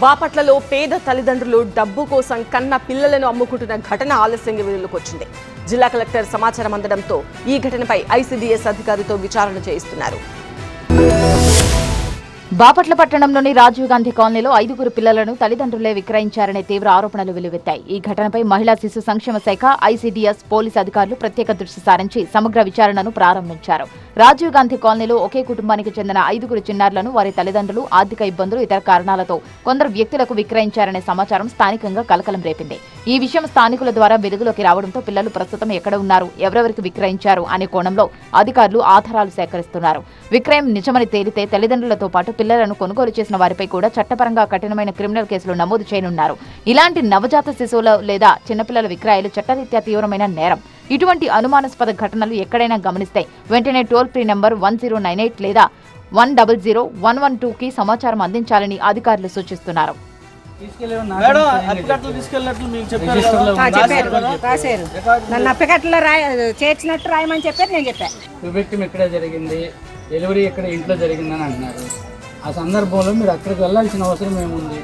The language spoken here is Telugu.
బాపట్లలో పేద తల్లిదండ్రులు డబ్బు కోసం కన్న పిల్లలను అమ్ముకుంటున్న ఘటన ఆలస్యంగా వెలుగులోకి వచ్చింది. జిల్లా కలెక్టర్ సమాచారం అందడంతో ఈ ఘటనపై ఐసీడీఎస్ అధికారితో విచారణ చేయిస్తున్నారు. బాపట్ల పట్టణంలోని రాజీవ్ గాంధీ కాలనీలో 5గురు పిల్లలను తల్లిదండ్రులే విక్రయించారనే తీవ్ర ఆరోపణలు వెల్లువెత్తాయి. ఈ ఘటనపై మహిళా శిశు సంక్షేమ శాఖ, ఐసీడీఎస్, పోలీసు అధికారులు ప్రత్యేక దృష్టి సారించి సమగ్ర విచారణను ప్రారంభించారు. రాజీవ్ గాంధీ కాలనీలో ఒకే కుటుంబానికి చెందిన 5గురు చిన్నారులను వారి తల్లిదండ్రులు ఆర్థిక ఇబ్బందులు, ఇతర కారణాలతో కొందరు వ్యక్తులకు విక్రయించారనే సమాచారం స్థానికంగా కలకలం రేపింది. ఈ విషయం స్థానికుల ద్వారా వెలుగులోకి రావడంతో పిల్లలు ప్రస్తుతం ఎక్కడ ఉన్నారు, ఎవరెవరికి విక్రయించారు అనే కోణంలో అధికారులు ఆధారాలు సేకరిస్తున్నారు. విక్రయం నిజమని తేలితే తల్లిదండ్రులతో పాటు పిల్లలను కొనుగోలు చేసిన వారిపై కూడా చట్టపరంగా కఠినమైన క్రిమినల్ కేసులు నమోదు చేయనున్నారు. ఇలాంటి నవజాత శిశువుల లేదా చిన్నపిల్లల విక్రయాలు చట్టరీత్యా తీవ్రమైన నేరం. ఇటువంటి అనుమానాస్పద ఘటనలు ఎక్కడైనా గమనిస్తే వెంటనే టోల్ ఫ్రీ నంబర్ 1098 లేదా 100-112కి సమాచారం అందించాలని అధికారులు సూచిస్తున్నారు. నన్ను అప్పకట్లో చేర్చినట్టు రాయమని చెప్పారు. నేను చెప్పాను విక్టిమ్ ఎక్కడ జరిగింది, డెలివరీ ఎక్కడ ఇంట్లో జరిగిందని అంటున్నారు. ఆ సందర్భంలో మీరు అక్కడికి వెళ్ళాల్సిన అవసరం ఏముంది?